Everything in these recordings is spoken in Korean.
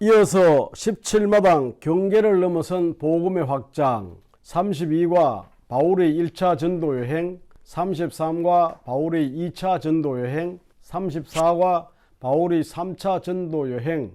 이어서 17마당 경계를 넘어선 복음의 확장, 32과 바울의 1차 전도여행, 33과 바울의 2차 전도여행, 34과 바울의 3차 전도여행,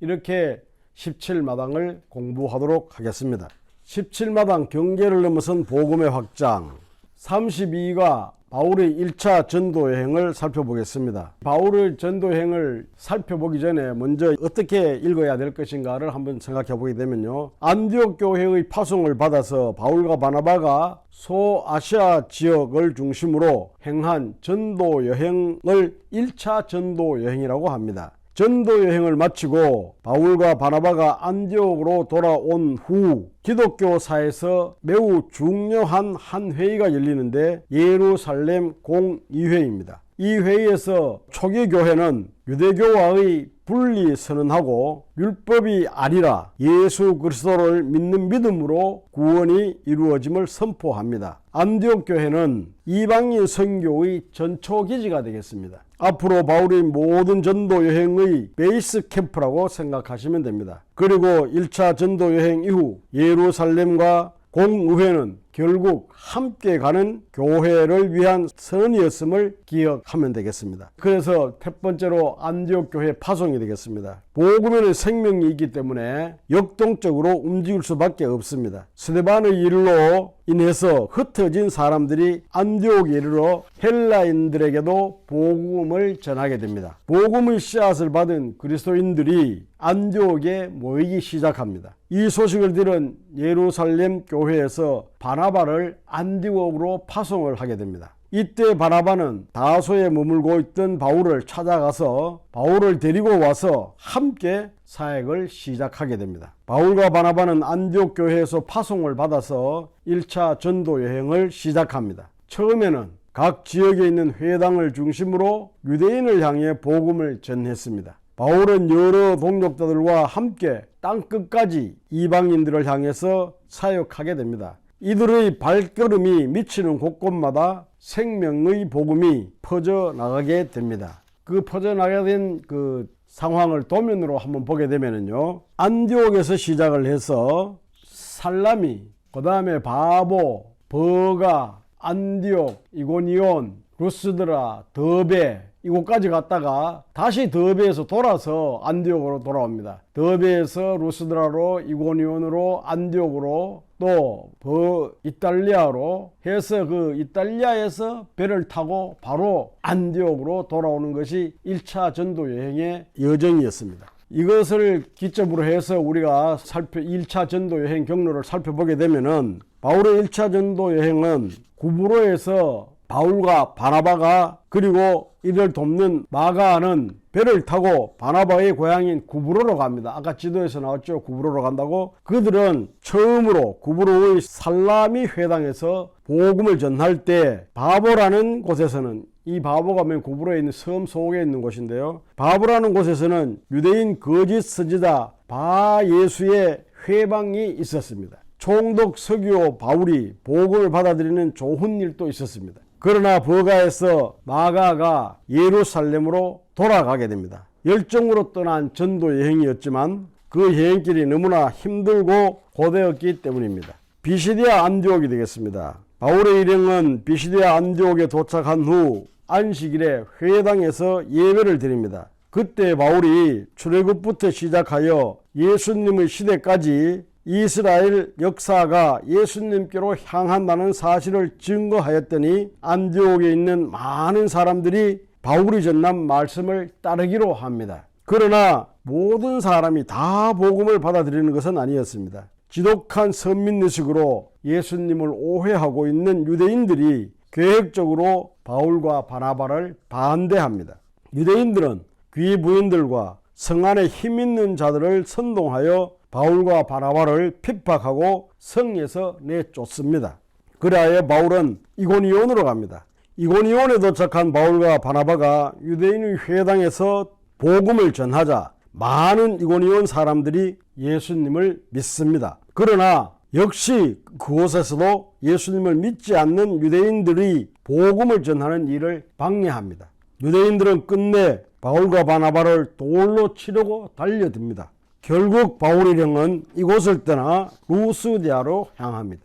이렇게 17마당을 공부하도록 하겠습니다. 17마당 경계를 넘어선 복음의 확장, 32가 바울의 1차 전도여행을 살펴보겠습니다. 바울의 전도여행을 살펴보기 전에 먼저 어떻게 읽어야 될 것인가를 한번 생각해 보게 되면요, 안디옥 교회의 파송을 받아서 바울과 바나바가 소아시아 지역을 중심으로 행한 전도여행을 1차 전도여행이라고 합니다. 전도여행을 마치고 바울과 바나바가 안디옥으로 돌아온 후 기독교사에서 매우 중요한 한 회의가 열리는데 예루살렘 공의회입니다. 이 회의에서 초기 교회는 유대교와의 분리 선언하고 율법이 아니라 예수 그리스도를 믿는 믿음으로 구원이 이루어짐을 선포합니다. 안디옥 교회는 이방인 선교의 전초 기지가 되겠습니다. 앞으로 바울의 모든 전도 여행의 베이스 캠프라고 생각하시면 됩니다. 그리고 1차 전도 여행 이후 예루살렘과 공의회는 결국 함께 가는 교회를 위한 선이었음을 기억하면 되겠습니다. 그래서 첫 번째로 안디옥 교회 파송이 되겠습니다. 복음에는 생명이 있기 때문에 역동적으로 움직일 수밖에 없습니다. 스데반의 일로 인해서 흩어진 사람들이 안디옥에 이르러 헬라인들에게도 복음을 전하게 됩니다. 복음의 씨앗을 받은 그리스도인들이 안디옥에 모이기 시작합니다. 이 소식을 들은 예루살렘 교회에서 바나바를 안디옥으로 파송을 하게 됩니다. 이때 바나바는 다소에 머물고 있던 바울을 찾아가서 바울을 데리고 와서 함께 사역을 시작하게 됩니다. 바울과 바나바는 안디옥 교회에서 파송을 받아서 1차 전도 여행을 시작합니다. 처음에는 각 지역에 있는 회당을 중심으로 유대인을 향해 복음을 전했습니다. 바울은 여러 동역자들과 함께 땅끝까지 이방인들을 향해서 사역하게 됩니다. 이들의 발걸음이 미치는 곳곳마다 생명의 복음이 퍼져나가게 됩니다. 그 퍼져나가게 된 그 상황을 도면으로 한번 보게 되면요, 안디옥에서 시작을 해서 살라미, 그 다음에 바보, 버가, 안디옥, 이고니온, 루스드라, 더베, 이곳까지 갔다가 다시 더베에서 돌아서 안디옥으로 돌아옵니다. 더베에서 루스드라로, 이고니온으로, 안디옥으로, 또 이탈리아로 해서 그 이탈리아에서 배를 타고 바로 안디옥으로 돌아오는 것이 1차 전도 여행의 여정이었습니다. 이것을 기점으로 해서 우리가 1차 전도 여행 경로를 살펴보게 되면은, 바울의 1차 전도 여행은 구브로에서 바울과 바나바가 그리고 이를 돕는 마가는 배를 타고 바나바의 고향인 구브로로 갑니다. 아까 지도에서 나왔죠. 구브로로 간다고. 그들은 처음으로 구브로의 살라미 회당에서 복음을 전할 때 바보라는 곳에서는, 이 바보가 맨 구브로에 있는 섬 속에 있는 곳인데요, 바보라는 곳에서는 유대인 거짓 선지자 바예수의 회방이 있었습니다. 총독 서기오 바울이 복음을 받아들이는 좋은 일도 있었습니다. 그러나 버가에서 마가가 예루살렘으로 돌아가게 됩니다. 열정으로 떠난 전도 여행이었지만 그 여행길이 너무나 힘들고 고되었기 때문입니다. 비시디아 안디옥이 되겠습니다. 바울의 일행은 비시디아 안디옥에 도착한 후 안식일에 회당에서 예배를 드립니다. 그때 바울이 출애굽부터 시작하여 예수님의 시대까지 이스라엘 역사가 예수님께로 향한다는 사실을 증거하였더니 안디옥에 있는 많은 사람들이 바울이 전한 말씀을 따르기로 합니다. 그러나 모든 사람이 다 복음을 받아들이는 것은 아니었습니다. 지독한 선민의식으로 예수님을 오해하고 있는 유대인들이 계획적으로 바울과 바나바를 반대합니다. 유대인들은 귀부인들과 성 안에 힘 있는 자들을 선동하여 바울과 바나바를 핍박하고 성에서 내쫓습니다. 그리하여 바울은 이고니온으로 갑니다. 이고니온에 도착한 바울과 바나바가 유대인의 회당에서 복음을 전하자 많은 이고니온 사람들이 예수님을 믿습니다. 그러나 역시 그곳에서도 예수님을 믿지 않는 유대인들이 복음을 전하는 일을 방해합니다. 유대인들은 끝내 바울과 바나바를 돌로 치려고 달려듭니다. 결국 바울 일행은 이곳을 떠나 루스드라로 향합니다.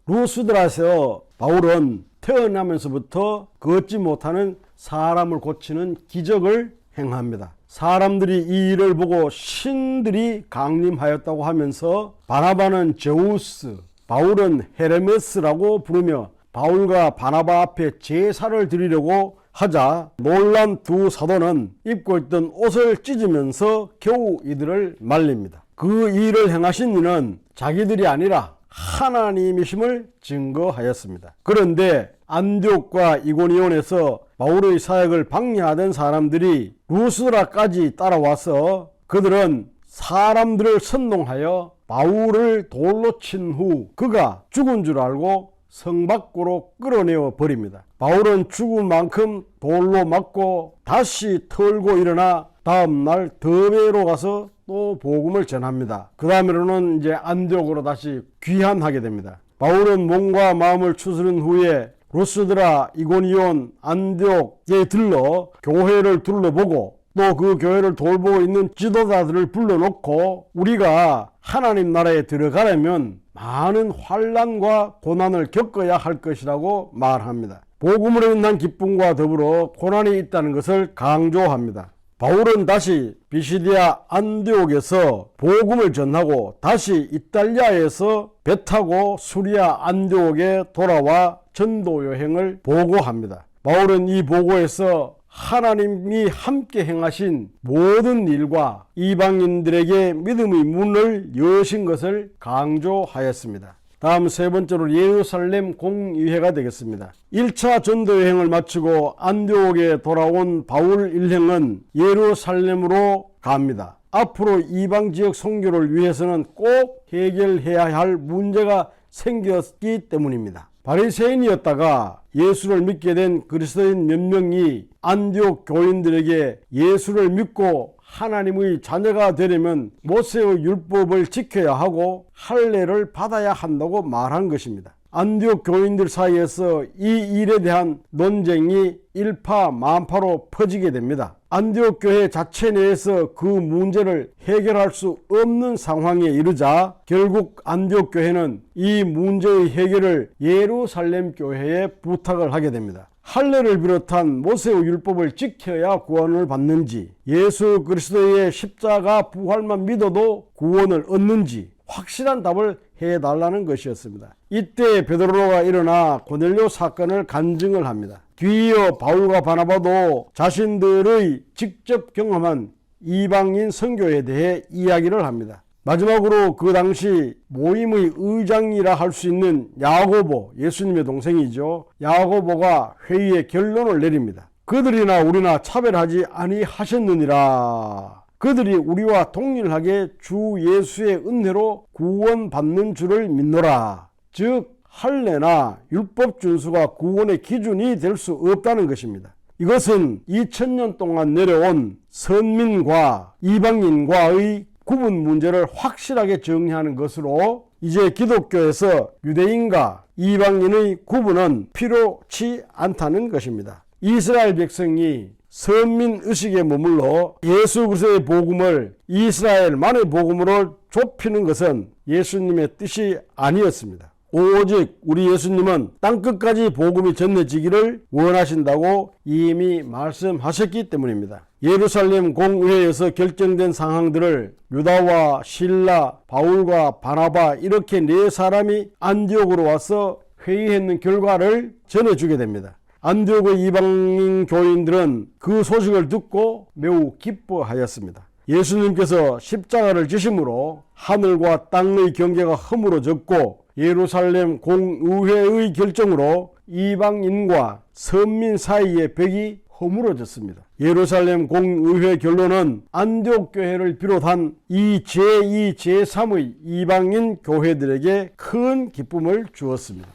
루스드라에서 바울은 태어나면서부터 걷지 못하는 사람을 고치는 기적을 행합니다. 사람들이 이 일을 보고 신들이 강림하였다고 하면서 바나바는 제우스, 바울은 헤르메스라고 부르며 바울과 바나바 앞에 제사를 드리려고 하자 놀란 두 사도는 입고 있던 옷을 찢으면서 겨우 이들을 말립니다. 그 일을 행하신 이는 자기들이 아니라 하나님이심을 증거하였습니다. 그런데 안디옥과 이고니온에서 바울의 사역을 방해하던 사람들이 루스드라까지 따라와서 그들은 사람들을 선동하여 바울을 돌로 친 후 그가 죽은 줄 알고 성 밖으로 끌어내어 버립니다. 바울은 죽은 만큼 돌로 맞고 다시 털고 일어나 다음날 더베로 가서 또 복음을 전합니다. 그 다음에로는 이제 안디옥으로 다시 귀환하게 됩니다. 바울은 몸과 마음을 추스른 후에 루스드라, 이고니온, 안디옥에 들러 교회를 둘러보고 또 그 교회를 돌보고 있는 지도자들을 불러놓고 우리가 하나님 나라에 들어가려면 많은 환난과 고난을 겪어야 할 것이라고 말합니다. 복음으로 인한 기쁨과 더불어 고난이 있다는 것을 강조합니다. 바울은 다시 비시디아 안디옥에서 복음을 전하고 다시 이탈리아에서 배 타고 수리아 안디옥에 돌아와 전도 여행을 보고합니다. 바울은 이 보고에서 하나님이 함께 행하신 모든 일과 이방인들에게 믿음의 문을 여신 것을 강조하였습니다. 다음 세 번째로 예루살렘 공의회가 되겠습니다. 1차 전도 여행을 마치고 안디옥에 돌아온 바울 일행은 예루살렘으로 갑니다. 앞으로 이방 지역 선교를 위해서는 꼭 해결해야 할 문제가 생겼기 때문입니다. 바리새인이었다가 예수를 믿게 된 그리스도인 몇 명이 안디옥 교인들에게 예수를 믿고 하나님의 자녀가 되려면 모세의 율법을 지켜야 하고 할례를 받아야 한다고 말한 것입니다. 안디옥 교인들 사이에서 이 일에 대한 논쟁이 일파만파로 퍼지게 됩니다. 안디옥 교회 자체 내에서 그 문제를 해결할 수 없는 상황에 이르자 결국 안디옥 교회는 이 문제의 해결을 예루살렘 교회에 부탁을 하게 됩니다. 할례를 비롯한 모세의 율법을 지켜야 구원을 받는지, 예수 그리스도의 십자가 부활만 믿어도 구원을 얻는지 확실한 답을 해달라는 것이었습니다. 이때 베드로가 일어나 고넬료 사건을 간증을 합니다. 뒤이어 바울과 바나바도 자신들의 직접 경험한 이방인 선교에 대해 이야기를 합니다. 마지막으로 그 당시 모임의 의장이라 할 수 있는 야고보, 예수님의 동생이죠. 야고보가 회의의 결론을 내립니다. 그들이나 우리나 차별하지 아니하셨느니라. 그들이 우리와 동일하게 주 예수의 은혜로 구원받는 줄을 믿노라. 즉 할례나 율법 준수가 구원의 기준이 될 수 없다는 것입니다. 이것은 2000년 동안 내려온 선민과 이방인과의 구분 문제를 확실하게 정의하는 것으로 이제 기독교에서 유대인과 이방인의 구분은 필요치 않다는 것입니다. 이스라엘 백성이 선민 의식에 머물러 예수 그리스도의 복음을 이스라엘만의 복음으로 좁히는 것은 예수님의 뜻이 아니었습니다. 오직 우리 예수님은 땅끝까지 복음이 전해지기를 원하신다고 이미 말씀하셨기 때문입니다. 예루살렘 공의회에서 결정된 상황들을 유다와 실라, 바울과 바나바 이렇게 네 사람이 안디옥으로 와서 회의했는 결과를 전해주게 됩니다. 안디옥의 이방인 교인들은 그 소식을 듣고 매우 기뻐하였습니다. 예수님께서 십자가를 지심으로 하늘과 땅의 경계가 허물어졌고 예루살렘 공의회의 결정으로 이방인과 선민 사이의 벽이 허물어졌습니다. 예루살렘 공의회 결론은 안디옥 교회를 비롯한 이 제2, 제3의 이방인 교회들에게 큰 기쁨을 주었습니다.